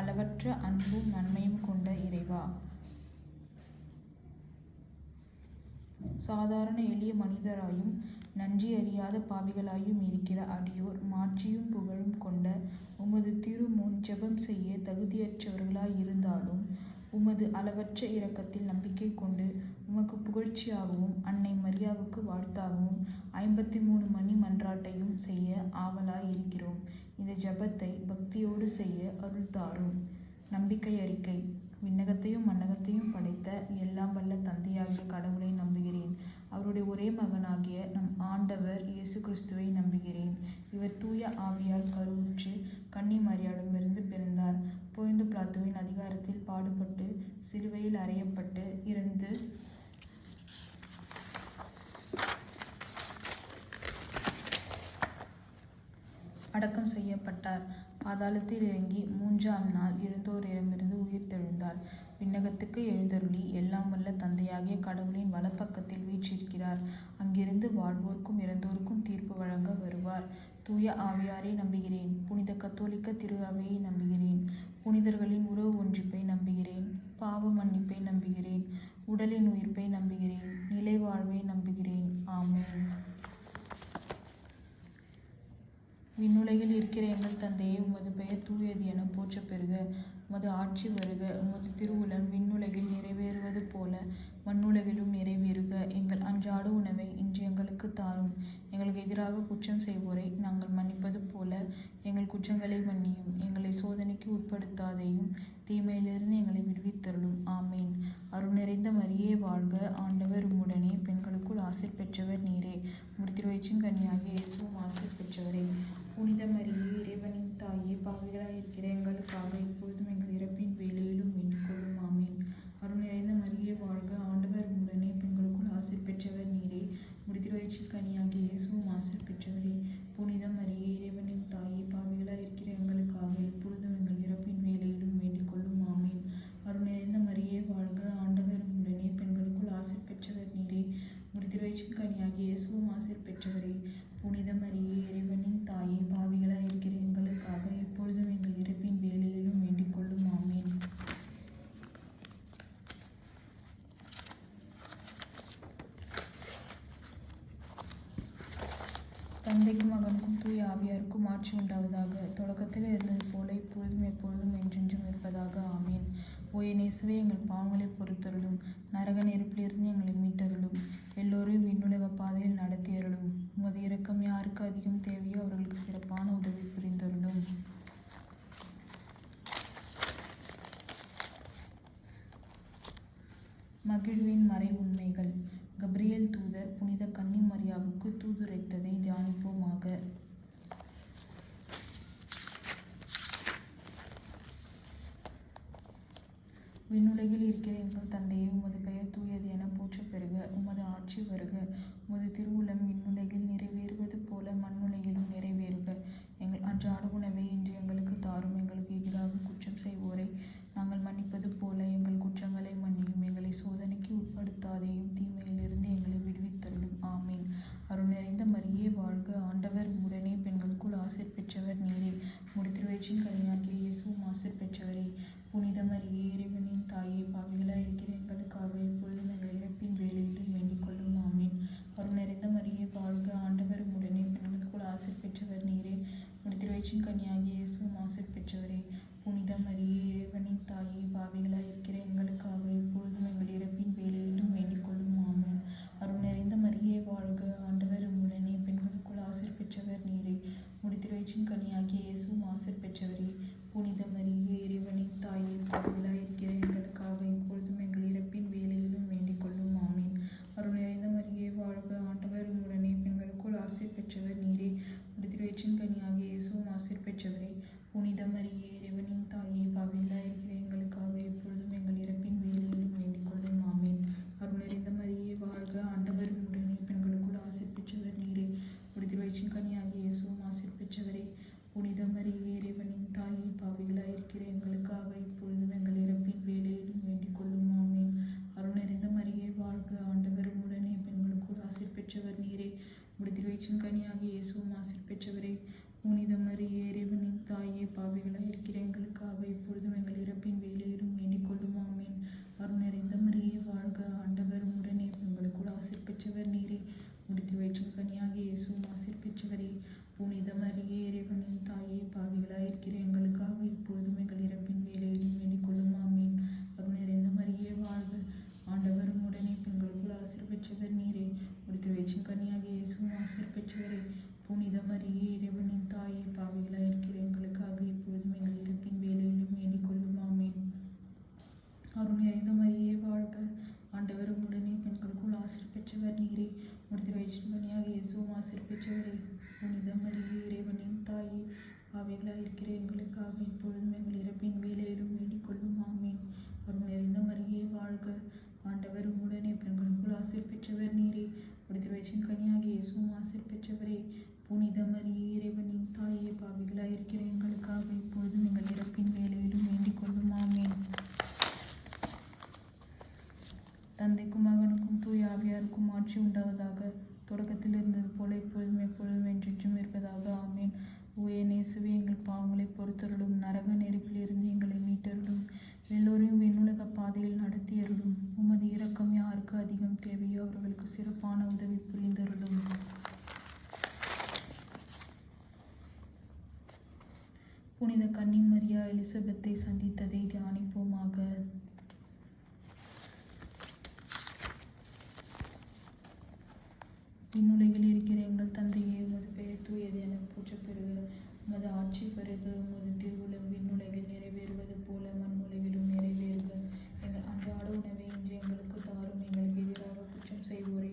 அளவற்ற அன்பும் நன்மையும் கொண்ட இறைவா, சாதாரண எளிய மனிதராயும் நன்றி அறியாத பாவிகளாயும் இருக்கிற அடியோர் மாட்சியும் புகழும் கொண்ட உமது திருமுன் ஜெபம் செய்ய தகுதியற்றவர்களாய் இருந்தாலும் உமது அளவற்ற இரக்கத்தில் நம்பிக்கை கொண்டு உமக்கு புகழ்ச்சியாகவும் அன்னை மரியாவுக்கு வாழ்த்தாகவும் 53 மணி மன்றாட்டையும் செய்ய ஆவலாய் இருக்கிறோம். இந்த ஜெபத்தை பக்தியோடு செய்ய அருள் தாரும். நம்பிக்கை அறிக்கை. விண்ணகத்தையும் மண்ணகத்தையும் படைத்த எல்லாம் வல்ல தந்தையாகிய கடவுளை நம்புகிறேன். அவருடைய ஒரே மகனாகிய நம் ஆண்டவர் இயேசு கிறிஸ்துவை நம்புகிறேன். இவர் தூய ஆவியால் கருவுற்று கன்னி மரியாளிடமிருந்து பிறந்தார். போந்து பிலாத்துவின் அதிகாரத்தில் பாடுபட்டு சிலுவையில் அறையப்பட்டு இறந்து அடக்கம் செய்யப்பட்டார். பாதாளத்தில் இறங்கி 3ஆம் நாள் இறந்தோரிடமிருந்து உயிர்த்தெழுந்தார். விண்ணகத்துக்கு எழுந்தருளி எல்லாம் வல்ல தந்தையாகிய கடவுளின் வலப்பக்கத்தில் வீற்றிருக்கிறார். அங்கிருந்து வாழ்வோர்க்கும் இறந்தோருக்கும் தீர்ப்பு வழங்க வருவார். தூய ஆவியாரை நம்புகிறேன். புனித கத்தோலிக்க திரு அவையை நம்புகிறேன். புனிதர்களின் உறவு ஒன்றிப்பை நம்புகிறேன். பாவ மன்னிப்பை நம்புகிறேன். உடலின் உயிர்ப்பை நம்புகிறேன். நிலை வாழ்வை நம்புகிறேன். ஆமென். விண்ணுலகில் இருக்கிற எங்கள் தந்தையே, உமது பெயர் தூயது என போற்றப் பெறுக. உமது ஆட்சி வருக. உமது திருவுளம் விண்ணுலகில் நிறைவேறுவது போல மண்ணுலகிலும் நிறைவேறுக. எங்கள் அன்றாட உணவை இன்று எங்களுக்கு தாரும். எங்களுக்கு எதிராக குற்றம் செய்வோரை நாங்கள் மன்னிப்பது போல எங்கள் குற்றங்களை மன்னியும். எங்களை சோதனைக்கு உட்படுத்தாதேயும், தீமையிலிருந்து எங்களை விடுவித்தருளும். ஆமேன். அருள் நிறைந்த மரியே வாழ்க. ஆண்டவர் உம்முடனே, பெண்களுக்குள் ஆசீர் பெற்றவர் நீரே. உம்முடைய திருவயிற்றின் கனியாகிய இயேசுவும் ஆசீர் பெற்றவரே. புனித மரியே, இறைவனின் தாயே, பாவிகளாய் இருக்கிற எங்களுக்காக இப்பொழுதும் எங்கள் இறப்பின் வேளையிலும் வேண்டிக் கொள்ளும். ஆமேன். அருள் நிறைந்த மரியே வாழ்க. ஆண்டவர் உம்முடனே, பெண்களுக்குள் ஆசீர் பெற்றவர் நீரே. உம்முடைய திருவயிற்றின் கனியாகிய இயேசுவும் ஆசீர் பெற்றவரே. புனித மரியே, இறைவனின் தாயே, பாவிகளாய் இருக்கிற எங்களுக்காக இப்பொழுதும் எங்கள் இறப்பின் வேளையிலும் வேண்டிக் கொள்ளும். ஆமேன். அருள் நிறைந்த மரியே வாழ்க. ஆண்டவர் உம்முடனே, பெண்களுக்குள் ஆசீர் பெற்றவர் நீரே. உம்முடைய திருவயிற்றின் கனியாகிய இயேசுவும் ஆசீர் பெற்றவரே. புனித மரியே, இறைவனின் தாயே, பாவிகளாய் இருக்கிற எங்களுக்காக இப்பொழுதும் எங்கள் இறப்பின் வேளையிலும் வேண்டிக் கொள்ளும். ஆமேன். தந்தைக்கும் மகனுக்கும் தூய ஆவியாருக்கும் ஆட்சி உண்டாவதாக. தொடக்கத்தில் இருந்தது போல இப்பொழுதும் எப்பொழுதும் என்றென்றும் இருப்பதாக. ஆமேன். ஓய நேசுவே, எங்கள் பாவங்களை பொறுத்தருளும். நரக நெருப்பிலிருந்து எங்களை மீட்டருளும். எல்லோரையும் விண்ணுலக பாதையில் நடத்தியருளும். உமது இரக்கம் யாருக்கு அதிகம் தேவையோ அவர்களுக்கு சிறப்பான உதவி புரிந்தருளும். மகிழ்வின் மறை உண்மைகள். கப்ரியேல் தூதர் புனித கன்னி மரியாவுக்கு தூதுரைத்ததை தியானிப்போமாக. விண்ணுலகில் இருக்கிற எங்கள் தந்தையே, உமது பெயர் தூயது என போற்றப் பெறுக. உமது ஆட்சி வருக. உமது திருவுளம் விண்ணுலகில் நிறைவேறுவது போல மண்ணுலகிலும் நிறைவேறுக. எங்கள் அன்றாட உணவை இன்று எங்களுக்கு தாரும். எங்களுக்கு எதிராக குற்றம் செய்வோரை நாங்கள் மன்னிப்பது போல எங்கள் குற்றங்களை மன்னியும். எங்களை சோதனைக்கு உட்படுத்தாதேயும், தீமையிலிருந்து எங்களை விடுவித்தருளும். ஆமீன். அருள் நிறைந்த மரியே வாழ்க. ஆண்டவர் உம்முடனே, பெண்களுக்குள் ஆசீர் பெற்றவர் நீரே. உம்முடைய திருவயிற்றின் கனியாகிய இயேசுவும் ஆசீர் பெற்றவரே. புனித மரியே, இறைவனின் தாயே, பாவிகளாய் இருக்கிற எங்களுக்காக இப்பொழுதும் எங்கள் இறப்பின் வேளையிலும் வேண்டிக் கொள்ளும். ஆமீன். அருள் நிறைந்த மரியே வாழ்க. ஆண்டவர் உம்முடனே, பெண்களுக்குள் ஆசீர் பெற்றவர் நீரே. உம்முடைய திருவயிற்றின் கனியாகிய இயேசுவும் ஆசீர் பெற்றவரே. புனித மரியே, இறைவனின் தாயே, பாவிகளாய் இருக்கிற எங்களுக்காக இப்பொழுதும் எங்கள் இறப்பின் வேளையிலும் வேண்டிக் கொள்ளும். ஆமீன். அருள் நிறைந்த மரியே வாழ்க. ஆண்டவர் உம்முடனே, பெண்களுக்குள் ஆசீர் பெற்றவர் நீரே. உம்முடைய திருவயிற்றின் கனியாகிய இயேசுவும் ஆசீர் பெற்றவரே. புனித மரியே, இறைவனின் தாயே, பாவிகளாய் இருக்கிற எங்களுக்காக இப்பொழுதும் எங்கள் இறப்பின் வேளையிலும் வேண்டிக் கொள்ளும். ஆமீன். அருள் நிறைந்த மரியே வாழ்க. ஆண்டவர் உம்முடனே, பெண்களுக்குள் ஆசீர் பெற்றவர் நீரே. உம்முடைய திருவயிற்றின் கனியாகிய இயேசுவும் ஆசீர் பெற்றவரே. புனித மரியே, இறைவனின் தாயே, பாவிகளாய் இருக்கிற எங்களுக்காக இப்பொழுதும் எங்கள் இறப்பின் வேளையிலும் வேண்டிக் கொள்ளும். ஆமீன். அருள் நிறைந்த மரியே வாழ்க. ஆண்டவர் உம்முடனே, பெண்களுக்குள் ஆசீர் பெற்றவர் நீரே. உம்முடைய திருவயிற்றின் கனியாகிய இயேசுவும் ஆசீர் பெற்றவரே. புனித மரியே, இறைவனின் தாயே, பாவிகளாய் இருக்கிற எங்களுக்காக இப்பொழுதும் எங்கள் இறப்பின் வேளையிலும் வேண்டிக் கொள்ளும். ஆமீன். அருள் நிறைந்த மரியே வாழ்க. ஆண்டவர் உம்முடனே, பெண்களுக்குள் ஆசீர் பெற்றவர் நீரே. உம்முடைய திருவயிற்றின் கனியாகிய இயேசுவும் ஆசீர் பெற்றவரே. புனித மரியே, இறைவனின் தாயே, பாவிகளாய் பாவிகளாய் இருக்கிற எங்களுக்காக இப்பொழுதும் எங்கள் இறப்பின் வேலையிலும் வேண்டிக் கொள்ளும் ஆமீன். அருள் நிறைந்த மரியே வாழ்க, ஆண்டவர் உடனே பெண்களுக்குள் ஆசீர் பெற்றவர் நீரே. முடித்து வயிற்றின் கனியாகிய இயேசுவும் ஆசீர் பெற்றவரே. புனித மரியே இறைவனின் தாயே, பாவிகளாய் இருக்கிற எங்களுக்காக இப்பொழுதும் எங்கள் இறப்பின் வேலையிலும் வேண்டிக் கொள்ளும் ஆமீன். அருள் நிறைந்த மரியே வாழ்க, ஆண்டவர் உடனே பெண்களுக்குள் ஆசீர் பெற்றவர் நீரே. முடித்து வயிற்றின் கனியாகிய இயேசுவும் ஆசீர் பெற்றவரே. புனித மரியே இறைவனின் தாயே, பாவிகளாய் இருக்கிற எங்களுக்காக இப்பொழுதும் எங்கள் இறப்பின் வேலையிலும் வேண்டிக் கொள்ளும் ஆமீன். அருள் நிறைந்த மரியே வாழ்க, ஆண்டவர் உடனே பெண்களுக்குள் ஆசீர் பெற்றவர் நீரே. முடித்து வயிற்றின் கனியாகிய இயேசுவும் ஆசீர் பெற்றவரே. புனித மரியே இறைவனின் தாயே, பாவிகளாய் இருக்கிற எங்களுக்காக இப்பொழுதும் எங்கள் இறப்பின் வேலையிலும் வேண்டிக் கொள்ளும் ஆமீன். அருள் நிறைந்த மரியே வாழ்க, ஆண்டவர் உடனே பெண்களுக்குள் ஆசீர் பெற்றவர் நீரே. முடித்து வயிற்றின் கனியாகிய இயேசுவும் ஆசீர் பெற்றவரே. புனித மரியே இறைவனின் தாயே, பாவிகளாய் இருக்கிற எங்களுக்காக இப்பொழுதும் எங்கள் இறப்பின் வேலையிலும் வேண்டிக் கொள்ளும் ஆமீன். தந்தைக்கும் மகனுக்கும் தூய ஆவியாருக்கும் ஆட்சி உண்டாவதாக. தொடக்கத்தில் இருந்தது போல இப்பொழுதும் எப்பொழுதும் என்றென்றும் இருப்பதாக ஆமீன். ஓயே நேசுவே, எங்கள் பாவங்களை பொறுத்தருளும், நரக நெருப்பிலிருந்து எங்களை மீட்டருளும், எல்லோரையும் விண்ணுலக பாதையில் நடத்தியருளும். உமது இரக்கம் யாருக்கு அதிகம் தேவையோ அவர்களுக்கு சிறப்பான உதவி புரிந்தருளும். புனித கன்னி மரியா எலிசபெத்தை சந்தித்ததை தியானிப்போமாக. விண்ணுலகில் இருக்கிற எங்கள் தந்தையே, உமது பெயர் தூயது என போற்றப் பெறுக. உமது ஆட்சி பெறுக. உமது திருவுளம் விண்ணுலகில் நிறைவேறுவது போல மண்ணுலகிலும் நிறைவேறுக. எங்கள் அன்றாட உணவை இன்று எங்களுக்கு தாரும். எங்களுக்கு எதிராக குற்றம் செய்வோரை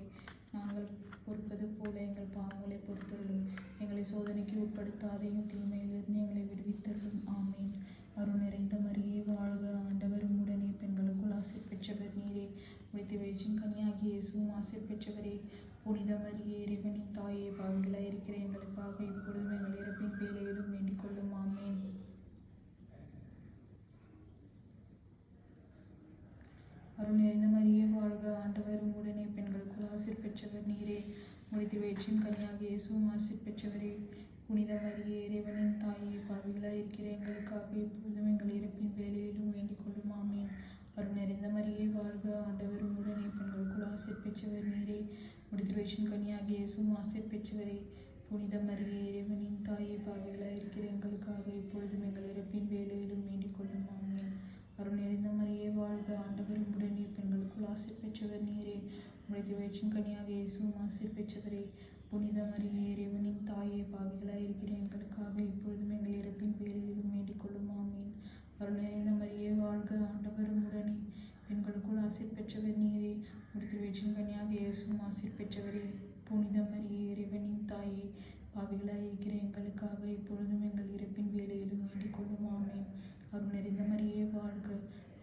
நாங்கள் பொறுப்பது போல எங்கள் பாவங்களை பொறுத்தருளும். எங்களை சோதனைக்கு உட்படுத்தாதையும் தீமையிலிருந்து எங்களை விடுவித்தருளும். ஆமீன். அருள் நிறைந்த மரியே வாழ்க, ஆண்டவர் உடனே பெண்களுக்குள் ஆசீர் பெற்றவர் நீரே. முடித்து வயிற்றின் கனியாகிய இயேசுவும் ஆசீர் பெற்றவரே. புனித மரியே இறைவனின் தாயே, பாவிகளாய் இருக்கிற எங்களுக்காக இப்பொழுதும் எங்கள் இறப்பின் வேலையிலும் வேண்டிக் கொள்ளும் ஆமீன். அருள் நிறைந்த மரியே வாழ்க, ஆண்டவர் உடனே பெண்களுக்குள் ஆசீர் பெற்றவர் நீரே. முடித்து வயிற்றின் கனியாகிய இயேசுவும் ஆசீர் பெற்றவரே. புனித மரியே இறைவனின் தாயே, பாவிகளாய் இருக்கிற எங்களுக்காக இப்பொழுதும் எங்கள் இறப்பின் வேலையிலும் வேண்டிக் கொள்ளும் ஆமீன். அருள் நிறைந்த மரியே வாழ்க, ஆண்டவர் உடனே பெண்களுக்குள் ஆசீர் பெற்றவர் நீரே. முடித்து வயிற்றின் கனியாகிய இயேசுவும் ஆசீர் பெற்றவரே. புனித மரியே இறைவனின் தாயே, பாவிகளாய் இருக்கிற எங்களுக்காக இப்பொழுதும் எங்கள் இறப்பின் வேலையிலும் வேண்டிக் கொள்ளும் ஆமீன். அருள் நிறைந்த மரியே வாழ்க, ஆண்டவர் உடனே பெண்களுக்குள் ஆசீர் பெற்றவர் நீரே. முடித்து வயிற்றின் கனியாகிய இயேசுவும் ஆசீர் பெற்றவரே. புனித மரியே இறைவனின் தாயே, பாவிகளாய் இருக்கிற எங்களுக்காக இப்பொழுதும் எங்கள் இறப்பின் வேலையிலும் வேண்டிக் கொள்ளும் ஆமீன். அருள் நிறைந்த மரியே வாழ்க, ஆண்டவர் உடனே பெண்களுக்குள் ஆசீர் பெற்றவர் நீரே. முடித்து வயிற்றின் கனியாகிய இயேசுவும் ஆசீர் பெற்றவரே. புனித மரியே இறைவனின் தாயே, பாவிகளாய் இருக்கிற எங்களுக்காக இப்பொழுதும் எங்கள் இறப்பின் வேலையிலும் வேண்டிக் கொள்ளும் ஆமீன். அருள் நிறைந்த மரியே வாழ்க,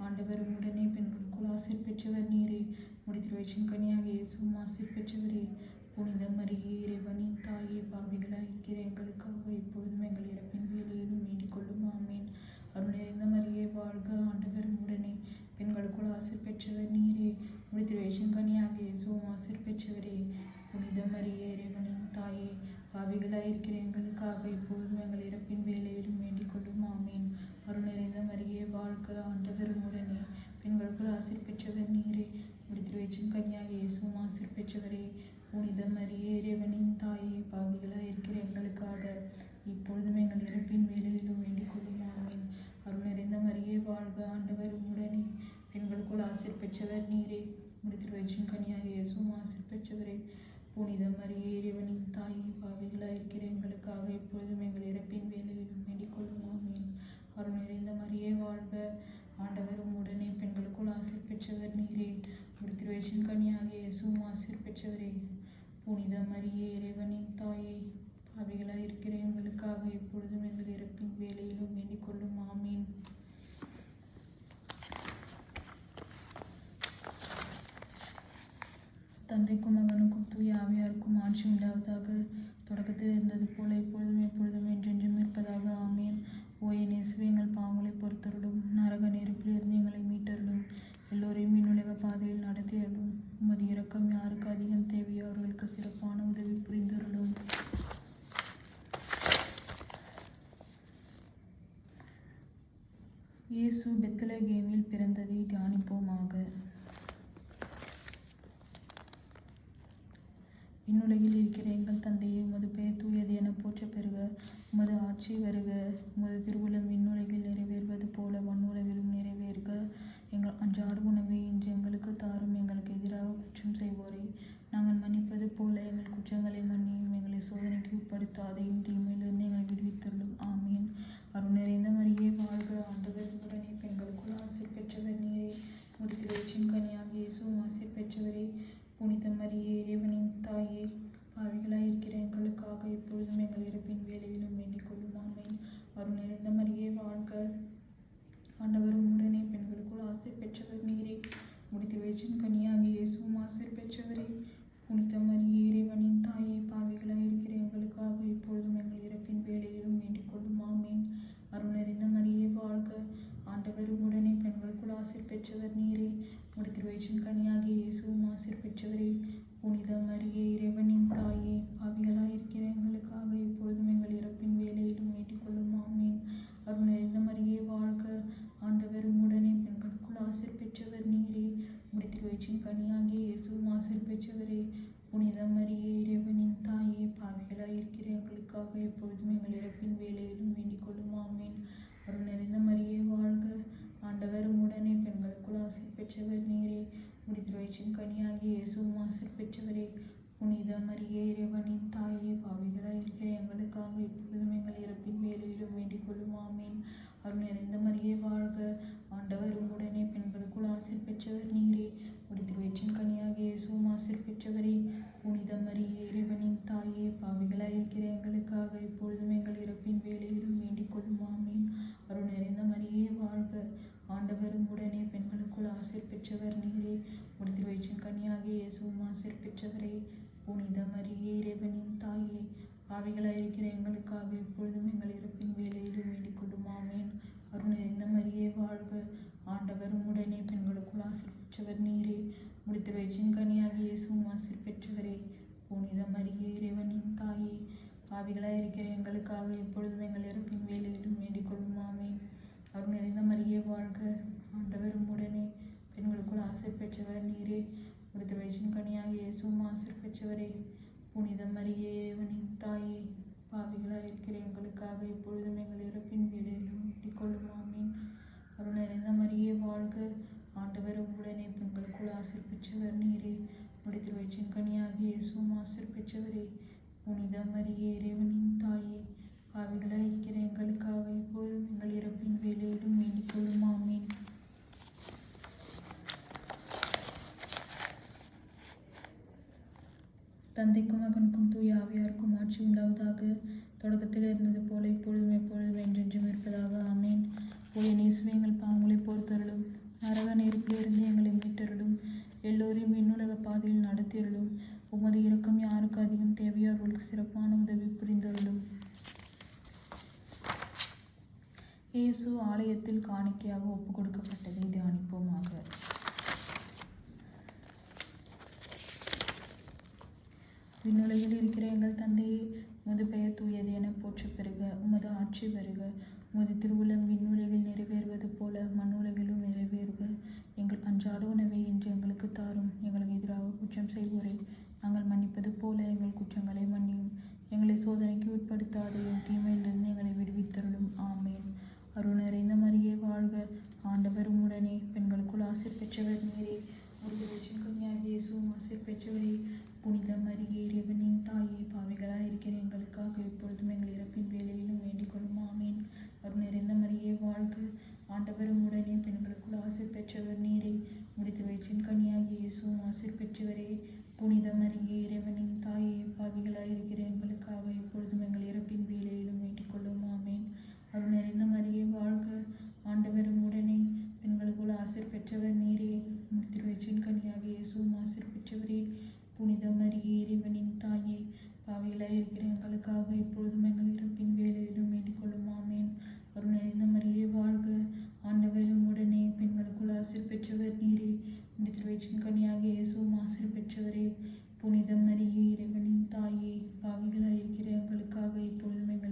ஆண்டவர் உடனே பெண்களுக்குள் ஆசீர் பெற்றவர் நீரே. முடித்து வயிற்றின் கனியாகிய இயேசுவும் ஆசீர் பெற்றவரே. புனித மரியே இறைவனின் தாயே, பாவிகளாய் இருக்கிற எங்களுக்காக இப்பொழுதும் எங்கள் இறப்பின் வேலையிலும் வேண்டிக் கொள்ளும் ஆமீன். அருள் நிறைந்த மரியே வாழ்க, ஆண்டவர் உடனே பெண்களுக்குள் ஆசீர் பெற்றவர் நீரே. முடித்து வயிற்றின் கனியாகிய இயேசுவும் ஆசீர் பெற்றவரே. புனித மரியே இறைவனின் தாயே, பாவிகளாய் இருக்கிற எங்களுக்காக இப்பொழுதும் எங்கள் இறப்பின் வேலையிலும் வேண்டிக் கொள்ளும் ஆமீன். அருள் நிறைந்த மரியே வாழ்க, ஆண்டவர் உடனே பெண்களுக்குள் ஆசீர் பெற்றவர் நீரே. முடித்து வயிற்றின் கனியாகிய இயேசுவும் ஆசீர் பெற்றவரே. புனித மரியே இறைவனின் தாயே, பாவிகளாய் இருக்கிற எங்களுக்காக இப்பொழுதும் எங்கள் இறப்பின் வேலையிலும் வேண்டிக் கொள்ளும் ஆமீன். அருள் நிறைந்த மரியே வாழ்க, ஆண்டவர் உடனே பெண்களுக்குள் ஆசீர் பெற்றவர் நீரே. முடித்து வயிற்றின் கனியாகிய இயேசுவும் ஆசீர் பெற்றவரே. புனித மரியே இறைவனின் தாயே, பாவிகளாய் இருக்கிற எங்களுக்காக இப்பொழுதும் எங்கள் இறப்பின் வேலையிலும் வேண்டிக் கொள்ளும் ஆமீன். அருள் நிறைந்த மரியே வாழ்க, ஆண்டவர் உடனே பெண்களுக்குள் ஆசீர் பெற்றவர் நீரே. முடித்து வயிற்றின் கனியாகிய இயேசுவும் ஆசீர் பெற்றவரே. புனித மரியே இறைவனின் தாயே, பாவிகளாய் இருக்கிற எங்களுக்காக இப்பொழுதும் எங்கள் இறப்பின் வேலையிலும் வேண்டிக் கொள்ளும் ஆமீன். தந்தைக்கும் மகனுக்கும் தூய ஆவியாருக்கும் ஆட்சி உண்டாவதாக. தொடக்கத்தில் இருந்தது போல இப்பொழுதும் எப்பொழுதும் என்றென்றும் இருப்பதாக ஆமீன். ஓயே நேசுவே, எங்கள் பாவங்களை பொறுத்தருளும், நரக நெருப்பிலிருந்து எங்களை மீட்டருளும், எல்லோரையும் விண்ணுலக பாதையில் நடத்தியருளும். உமது இரக்கம் யாருக்கு அதிகம் தேவையோ அவர்களுக்கு சிறப்பான உதவி புரிந்தருளும். இயேசு பெத்லகேமில் பிறந்ததை தியானிப்போமாக. விண்ணுலகில் இருக்கிற எங்கள் தந்தையே, உமது பெயர் தூயது என போற்றப் பெறுக. உமது ஆட்சி வருக. உமது திருவுளம் விண்ணுலகில் நிறைவேறுவது போல மண்ணுலகிலும் நிறைவேறுக. எங்கள் அன்றாட உணவை இன்று எங்களுக்கு தாரும். எங்களுக்கு எதிராக குற்றம் செய்வோரை நாங்கள் மன்னிப்பது போல எங்கள் குற்றங்களை மன்னியும். எங்களை சோதனைக்கு உட்படுத்தாதையும் தீமையிலிருந்து எங்களை விடுவித்தருளும். ஆமீன். அருள் நிறைந்த மரியே வாழ்க. ஆண்டவர் உடனே பெண்களுக்குள் ஆசீர் பெற்றவர் நீரே. உமது திருவயிற்றின் கனியாகிய இயேசுவும் ஆசீர் பெற்றவரே. புனித மரியே, இறைவனின் தாயே, பாவிகளாயிருக்கிற எங்களுக்காக இப்பொழுதும் எங்கள் இறப்பின் வேலையிலும் வேண்டிக் கொள்ளும். ஆமீன். அருள் நிறைந்த மரியே வாழ்க. ஆண்டவர் உடனே பெண்களுக்குள் ஆசீர் பெற்றவர் நீரே. உமது திருவயிற்றின் கனியாகிய இயேசுவும் ஆசீர் பெற்றவரே. புனித மரியே, இறைவனின் தாயே, பாவிகளாயிருக்கிற எங்களுக்காக இப்பொழுதும் எங்கள் இறப்பின் வேலையிலும் வேண்டிக் கொள்ளும். ஆமீன். அருள் நிறைந்த மரியே வாழ்க. ஆண்டவர் உடனே பெண்களுக்குள் ஆசீர் பெற்றவர் நீரே. உமது திருவயிற்றின் கனியாகிய இயேசுவும் ஆசீர் பெற்றவரே. புனித மரியே, இறைவனின் தாயே, பாவிகளாயிருக்கிற எங்களுக்காக இப்பொழுதும் எங்கள் இறப்பின் வேலையிலும் வேண்டிக் கொள்ளும். ஆமீன். அருள் நிறைந்த மரியே வாழ்க. ஆண்டவர் உடனே பெண்களுக்குள் ஆசீர் பெற்றவர் நீரே. உமது திருவயிற்றின் கனியாகிய இயேசுவும் ஆசீர் பெற்றவரே. புனித மரியே, இறைவனின் தாயே, பாவிகளாயிருக்கிற எங்களுக்காக இப்பொழுதும் எங்கள் இறப்பின் வேலையிலும் வேண்டிக் கொள்ளும். ஆமீன். அருள் நிறைந்த மரியே வாழ்க. ஆண்டவர் உடனே பெண்களுக்குள் ஆசீர் பெற்றவர் நீரே. உமது திருவயிற்றின் கனியாகிய இயேசுவும் ஆசீர் பெற்றவரே. புனித மரியே, இறைவனின் தாயே, பாவிகளாயிருக்கிற எங்களுக்காக இப்பொழுதும் எங்கள் இறப்பின் வேலையிலும் வேண்டிக் கொள்ளும். ஆமீன். அருள் நிறைந்த மரியே வாழ்க. ஆண்டவர் உடனே பெண்களுக்குள் ஆசீர் பெற்றவர் நீரே. உமது திருவயிற்றின் கனியாகிய இயேசுவும் ஆசீர் பெற்றவரே. புனித மரியே, இறைவனின் தாயே, பாவிகளாயிருக்கிற எங்களுக்காக இப்பொழுதும் எங்கள் இறப்பின் வேலையிலும் வேண்டிக் கொள்ளும். ஆமீன். அருள் நிறைந்த மரியே வாழ்க. ஆண்டவர் உடனே பெண்களுக்குள் ஆசீர் பெற்றவர் நீரே. உமது திருவயிற்றின் கனியாகிய இயேசுவும் ஆசீர் பெற்றவரே. புனித மரியே, இறைவனின் தாயே, பாவிகளாயிருக்கிற எங்களுக்காக இப்பொழுதும் எங்கள் இறப்பின் வேலையிலும் வேண்டிக் கொள்ளும். ஆமீன். அருள் நிறைந்த மரியே வாழ்க. ஆண்டவர் உடனே பெண்களுக்குள் ஆசீர் பெற்றவர் நீரே. உமது திருவயிற்றின் கனியாகிய இயேசுவும் ஆசீர் பெற்றவரே. புனித மரியே, இறைவனின் தாயே, பாவிகளாயிருக்கிற எங்களுக்காக இப்பொழுதும் எங்கள் இறப்பின் வேலையிலும் வேண்டிக் கொள்ளும். ஆமீன். அருள் நிறைந்த மரியே வாழ்க. ஆண்டவர் உடனே பெண்களுக்குள் ஆசீர் பெற்றவர் நீரே. உமது திருவயிற்றின் கனியாகிய இயேசுவும் ஆசீர் பெற்றவரே. புனித மரியே, இறைவனின் தாயே, பாவிகளாயிருக்கிற எங்களுக்காக இப்பொழுதும் எங்கள் இறப்பின் வேலையிலும் வேண்டிக் கொள்ளும். ஆமீன். அருள் நிறைந்த மரியே வாழ்க. ஆண்டவர் உடனே பெண்களுக்குள் ஆசீர் பெற்றவர் நீரே. உமது திருவயிற்றின் கனியாகிய இயேசுவும் ஆசீர் பெற்றவரே. புனித மரியே, இறைவனின் தாயே, பாவிகளாயிருக்கிற எங்களுக்காக இப்பொழுதும் எங்கள் இறப்பின் வேலையிலும் வேண்டிக் கொள்ளும். ஆமீன். தந்தைக்கும் மகனுக்கும் தூய ஆவியாருக்கும் ஆட்சி உண்டாவதாக. தொடக்கத்தில் இருந்தது போல இப்பொழுதும் எப்பொழுதும் என்றென்றும் இருப்பதாக. ஆமீன். ஓய நேசுவே, எங்கள் பாவங்களை பொறுத்தருளும். நரக நெருப்பிலிருந்து எங்களை மீட்டருளும். எல்லோரையும் விண்ணுலக பாதையில் நடத்தியருளும். உமது இரக்கம் யாருக்கு அதிகம் தேவையோ அவர்களுக்கு சிறப்பான உதவி புரிந்தருளும். இயேசு ஆலயத்தில் காணிக்கையாக ஒப்புக் கொடுக்கப்பட்டதை தியானிப்போமாக. விண்ணுலகில் இருக்கிற எங்கள் தந்தையே, உமது பெயர் தூயது என போற்றப் பெறுக. உமது ஆட்சி வருக. உமது திருவுளம் விண்ணுலகில் நிறைவேறுவது போல மண்ணுலகிலும் நிறைவேறுக. எங்கள் அன்றாட உணவை இன்று எங்களுக்கு தாரும். எங்களுக்கு எதிராக குற்றம் செய்வோரை நாங்கள் மன்னிப்பது போல எங்கள் குற்றங்களை மன்னியும். எங்களை சோதனைக்கு உட்படுத்தாதையும் தீமையிலிருந்து எங்களை விடுவித்தருளும். ஆமீன். அருள் நிறைந்த மரியே வாழ்க. ஆண்டவர் உடனே பெண்களுக்குள் ஆசீர் பெற்றவர் நீரே. உமது திருவயிற்றின் கனியாகிய இயேசுவும் ஆசீர் பெற்றவரே. புனித மரியே, இறைவனின் தாயே, பாவிகளாயிருக்கிற எங்களுக்காக இப்பொழுதும் எங்கள் இறப்பின் வேலையிலும் வேண்டிக் கொள்ளும். ஆமீன். அருள் நிறைந்த மரியே வாழ்க. ஆண்டவர் உடனே பெண்களுக்குள் ஆசீர் பெற்றவர் நீரே. உமது திருவயிற்றின் கனியாகிய இயேசுவும் ஆசீர் பெற்றவரே. புனித மரியே, இறைவனின் தாயே, பாவிகளாயிருக்கிற எங்களுக்காக இப்பொழுதும் எங்கள் இறப்பின் வேலையிலும் வேண்டிக் கொள்ளும். ஆமீன். அருள் நிறைந்த மரியே வாழ்க. ஆண்டவர் உடனே பெண்களுக்குள் ஆசீர் பெற்றவர் நீரே. உமது திருவயிற்றின் கனியாகிய இயேசுவும் ஆசீர் பெற்றவரே. புனித மரியே, இறைவனின் தாயே, பாவிகளாயிருக்கிற எங்களுக்காக இப்பொழுதும் எங்கள் இறப்பின் வேலையிலும் வேண்டிக் கொள்ளும். ஆமீன். அருள் நிறைந்த மரியே வாழ்க. ஆண்டவர் உடனே பெண்களுக்குள் ஆசீர் பெற்றவர் நீரே. உமது திருவயிற்றின் கனியாகிய இயேசுவும் ஆசீர் பெற்றவரே. புனித மரியே, இறைவனின் தாயே, பாவிகளாயிருக்கிற எங்களுக்காக இப்பொழுதும் எங்கள்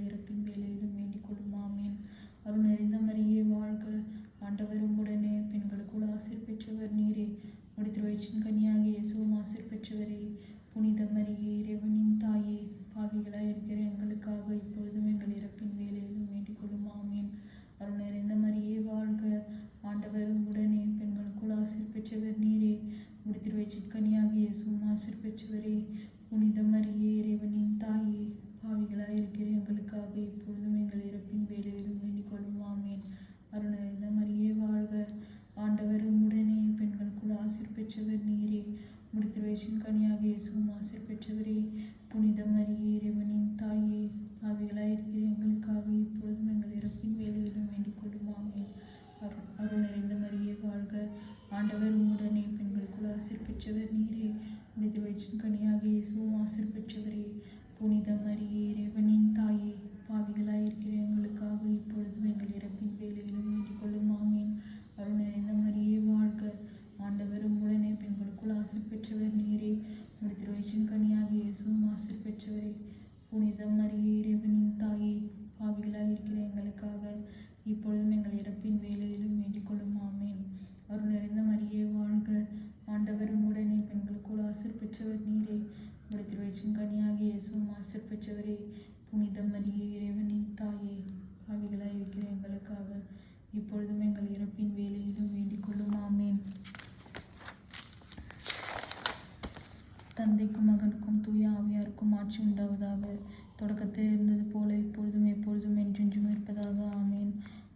வயிற்றின் கனியாக இயேசுவும் ஆசீர் பெற்றவரே. புனித மரியே இறைவனின் தாயே, பாவிகளாயிருக்கிற எங்களுக்காக இப்பொழுதும் எங்கள் இறப்பின் வேளையிலும் வேண்டிக் கொள்ளும். ஆமென். அருள் நிறைந்த மரியே வாழ்க, ஆண்டவர் உம்முடனே, பெண்களுக்குள் ஆசீர் பெற்றவர் நீரே. உடைய வயிற்றின் கனியாக இயேசுவும் ஆசீர் பெற்றவரே. புனித மரியே இறைவனின் தாயே, பாவிகளாயிருக்கிற எங்களுக்காக இப்பொழுதும் எங்கள் இறப்பின் வேளையிலும் வேண்டிக் கொள்ளும். ஆமென். அருள் நிறைந்த மரியே வாழ்க, ஆண்டவர் உம்முடனே, பெண்களுக்குள் ஆசீர் பெற்றவர் நீரே. உடைய வயிற்றின் கனியாக இயேசுவும் ஆசீர் பெற்றவரே. புனித மரியே இறைவனின் தாயே, பாவிகளாயிருக்கிற எங்களுக்காக இப்பொழுதும் எங்கள் இறப்பின் வேளையிலும் வேண்டிக் கொள்ளும். ஆமென். அருள் நிறைந்த மரியே வாழ்க, ஆண்டவர் உம்முடனே, பெண்களுக்குள் ஆசீர் பெற்றவர் நீரே. உடைய வயிற்றின் கனியாக இயேசுவும் ஆசீர் பெற்றவரே. புனித மரியே இறைவனின் தாயே, பாவிகளாயிருக்கிற எங்களுக்காக இப்பொழுதும் எங்கள் இறப்பின் வேளையிலும் வேண்டிக் கொள்ளும். ஆமென். தந்தைக்கும் மகனுக்கும் தூய ஆவியாருக்கும் ஆட்சி உண்டாவதாக. தொடக்கத்தில் இருந்தது போல இப்பொழுதும் எப்பொழுதும் என்றென்றும் இருப்பதாக. ஆமென்.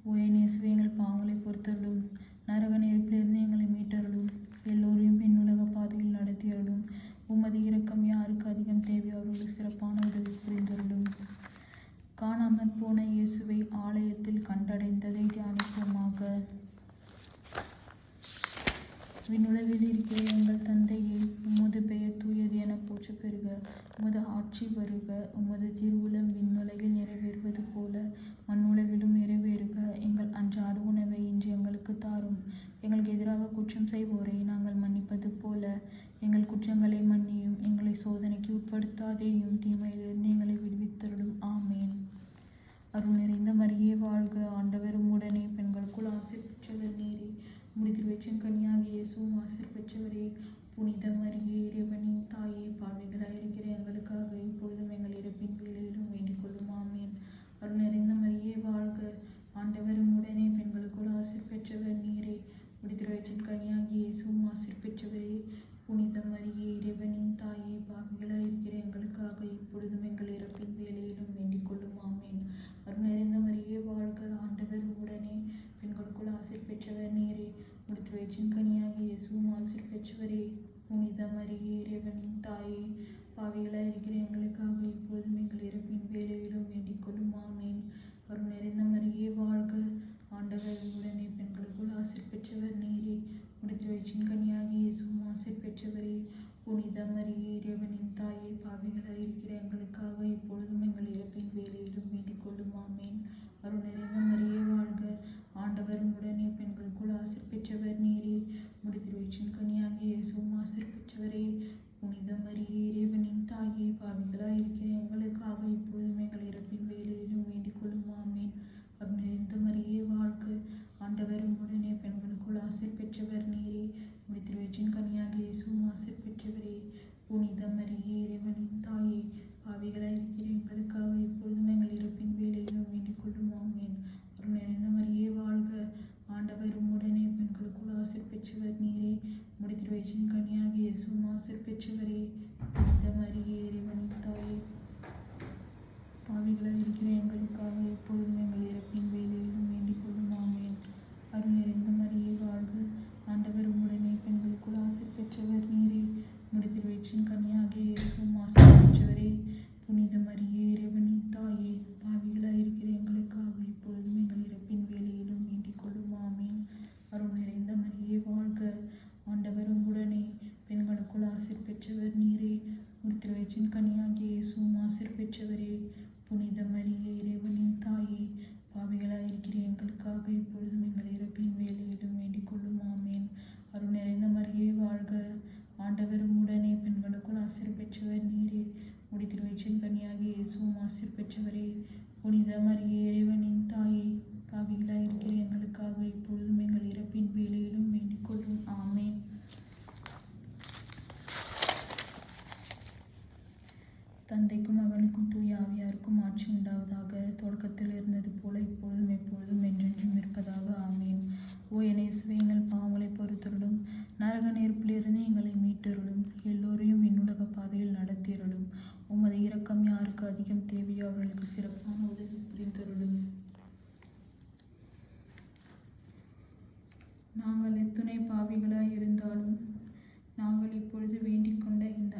ஓ என் இயேசுவே, எங்கள் பாவங்களை பொறுத்தருளும், நரக நெருப்பிலிருந்து எங்களை மீட்டருளும், எல்லோரையும் விண்ணுலக பாதையில் நடத்தியருளும். உமது இரக்கம் யாருக்கு அதிகம் தேவையோ அவர்களுக்கு சிறப்பான உதவி புரிந்தருளும். காணாமற் போன இயேசுவை ஆலயத்தில் கண்டடைந்ததை தியானிப்போமாக. விண்ணுலகில் இருக்கிற எங்கள் தந்தையே, உமது பெயர் தூயது என போற்றப் பெறுக. உமது ஆட்சி வருக. உமது திருவுளம் விண்ணுலகில் நிறைவேறுவது போல மண்ணுலகிலும் நிறைவேறுக. எங்கள் அன்றாட உணவை இன்று எங்களுக்கு தாரும். எங்களுக்கு எதிராக குற்றம் செய்வோரை நாங்கள் மன்னிப்பது போல எங்கள் குற்றங்களை மன்னியும். எங்களை சோதனைக்கு உட்படுத்தாதேயும், தீமையிலிருந்து எங்களை விடுவித்தருளும். ஆமென். அருள் நிறைந்த மரியே வாழ்க, ஆண்டவர் உம்முடனே, பெண்களுக்குள் ஆசீர் பெற்றவர் நீரே. உம்முடைய வயிற்றின் கனியாக இயேசுவும் ஆசீர் பெற்றவரே. புனித மரியே இறைவனின் தாயே, பாவிகளாயிருக்கிற எங்களுக்காக இப்பொழுதும் எங்கள் இறப்பின் வேளையிலும் வேண்டிக் கொள்ளும். ஆமென். அருள் நிறைந்த மரியே வாழ்க, ஆண்டவர் உம்முடனே, பெண்களுக்குள் ஆசீர் பெற்றவர் நீரே. உடைய வயிற்றின் கனியாக இயேசுவும் ஆசீர் பெற்றவரே. புனித மரியே இறைவனின் தாயே, பாவிகளாயிருக்கிற எங்களுக்காக இப்பொழுதும் எங்கள் இறப்பின் வேளையிலும் வேண்டிக் கொள்ளும். ஆமென். அருள் நிறைந்த மரியே வாழ்க, ஆண்டவர் உம்முடனே, பெண்களுக்குள் ஆசீர் பெற்றவர் நீரே. உடைய வயிற்றின் கனியாக இயேசுவும் ஆசீர் பெற்றவரே. புனித மரியே இறைவனின் தாயே, பாவிகளாயிருக்கிற எங்களுக்காக இப்பொழுதும் எங்கள் இறப்பின் வேளையிலும் வேண்டிக் கொள்ளும். ஆமென். அருள் நிறைந்த மரியே வாழ்க, ஆண்டவர் உம்முடனே, பெண்களுக்குள் ஆசீர் பெற்றவர் நீரே. உடைய வயிற்றின் கனியாக இயேசுவும் ஆசீர் பெற்றவரே. புனித மரியே இறைவனின் தாயே, பாவிகளாயிருக்கிற எங்களுக்காக இப்பொழுதும் எங்கள் இறப்பின் வேளையிலும் வேண்டிக் கொள்ளும். ஆமென். அருள் நிறைந்த மரியே வாழ்க, ஆண்டவர் உம்முடனே, பெண்களுக்குள் ஆசீர் பெற்றவர் நீரே. உடைய வயிற்றின் கனியாக இயேசுவும் ஆசீர் பெற்றவரே. புனித மரியே இறைவனின் தாயே, பாவிகளாயிருக்கிற எங்களுக்காக இப்பொழுதும் எங்கள் இறப்பின் வேளையிலும் வேண்டிக் கொள்ளும். ஆமென். அருள் நிறைந்த மரியே வாழ்க, ஆண்டவர் உம்முடனே, பெண்களுக்குள் ஆசீர் பெற்றவர் நீரே. உடைய வயிற்றின் கனியாக இயேசுவும் ஆசீர் பெற்றவரே. புனித மரியே இறைவனின் தாயே, பாவிகளாயிருக்கிற எங்களுக்காக இப்பொழுதும் எங்கள் இறப்பின் வேளையிலும் வேண்டிக் கொள்ளும். ஆமென். அருள் நிறைந்த மரியே வாழ்க, ஆண்டவர் உம்முடனே, பெண்களுக்குள் ஆசீர் பெற்றவர் நீரே. உடைய வயிற்றின் கனியாக இயேசுவும் ஆசீர் பெற்றவரே. புனித மரியே இறைவனின் தாயே, பாவிகளாயிருக்கிற எங்களுக்காக இப்பொழுதும் எங்கள் இறப்பின் வேளையிலும் வேண்டிக் கொள்ளும். ஆமென். அருள் நிறைந்த மரியே வாழ்க, ஆண்டவர் உம்முடனே, பெண்களுக்குள் ஆசீர் பெற்றவர் நீரே. உடைய வயிற்றின் கனியாக இயேசுவும் ஆசீர் பெற்றவரே. புனித மரியே இறைவனின் தாயே, பாவிகளாயிருக்கிற எங்களுக்காக இப்பொழுதும் எங்கள் இறப்பின் வேளையிலும் வேண்டிக் கொள்ளும். ஆமென். அருள் நிறைந்த மரியே வாழ்க, ஆண்டவர் உம்முடனே, பெண்களுக்குள் ஆசீர் பெற்றவர் நீரே. உடைய வயிற்றின் கனியாக இயேசுவும் ஆசீர் பெற்றவரே. புனித மரியே இறைவனின் தாயே, பாவிகளாயிருக்கிற எங்களுக்காக இப்பொழுதும் எங்கள் இறப்பின் வேளையிலும் வேண்டிக் கொள்ளும். ஆமென். அருள் நிறைந்த மரியே வாழ்க, ஆண்டவர் உம்முடனே, பெண்களுக்குள் ஆசீர் பெற்றவர் நீரே. உடைய வயிற்றின் கனியாக இயேசுவும் ஆசீர் பெற்றவரே. புனித மரியே இறைவனின் தாயே, பாவிகளாயிருக்கிற எங்களுக்காக இப்பொழுதும் எங்கள் இறப்பின் வேளையிலும் வேண்டிக் கொள்ளும். ஆமென். தந்தைக்கும் மகனுக்கும் தூய ஆவியாருக்கும் ஆட்சி உண்டாவதாக. தொடக்கத்தில் இருந்தது போல இப்பொழுதும் எப்பொழுதும் என்றென்றும் இருப்பதாக. ஆமென். ஓ என் இயேசுவே, எங்கள் பாவங்களை பொறுத்தருளும், நரக நெருப்பிலிருந்து எங்களை மீட்டருளும், எல்லோரையும் விண்ணுலக பாதையில் நடத்தியருளும். உமது இரக்கம் யாருக்கு அதிகம் தேவையோ அவர்களுக்கு சிறப்பான உதவி புரிந்தருளும். நாங்கள் எத்துணை பாவிகளாய் இருந்தாலும் நாங்கள் இப்பொழுது வேண்டிக் கொண்ட இந்த